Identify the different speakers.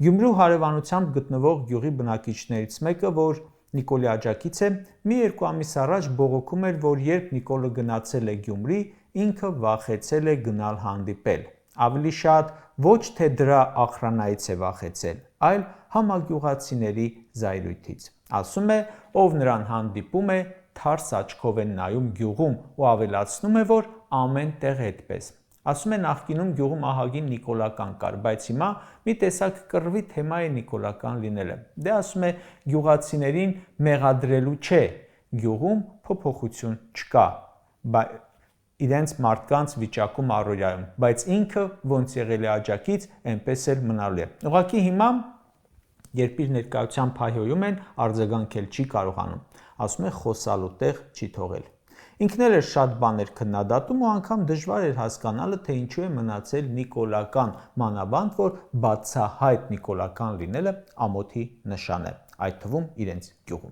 Speaker 1: Գյումրու հարևանությամբ գտնվող գյուղի բնակիչներից մեկը, որ Նիկոլի աջակից է, մի երկու ամիս առաջ բողոքում էր, որ երբ Նիկոլը գնացել է Գյումրի, ինքը վախեցել է գնալ հանդիպել։ Ավելի շատ ոչ թե դրա ախրանայից է վախեցել, այլ համագյուղացիների զայրույթից։ Ասում է, ով նրան հանդիպում է, թարս աչքով են նայում գյուղում ու ավելացնում է, որ ամեն տեղ այդպես։ Ասում է նախկինում գյուղում ահագին նիկոլական կար, բայց հիմա մի տեսակ կռվի թեմա է նիկոլական լինելը։ Դե ասում է գյուղացիներին մեղադրելու չէ, գյուղում փոփոխություն չկա, իրենց մարդկանց վիճակում առօրյայում, բայց ինքը ոնց եղել է աջակից, այնպես էլ մնալու է։ Ուղղակի հիմա, երբ իր ներկայությամբ հայհոյում են, արձագանքել չի կարողանում, ասում է խոսալու տեղ չի թողել։ Ինքն էլ էր շատ բաներ քննադատում ու անգամ դժվար էր հասկանալը, թե ինչու է մնացել նիկոլական, մանավանդ որ բացահայտ նիկոլական լինելը ամոթի նշան է, այդ թվում իրենց գյուղում։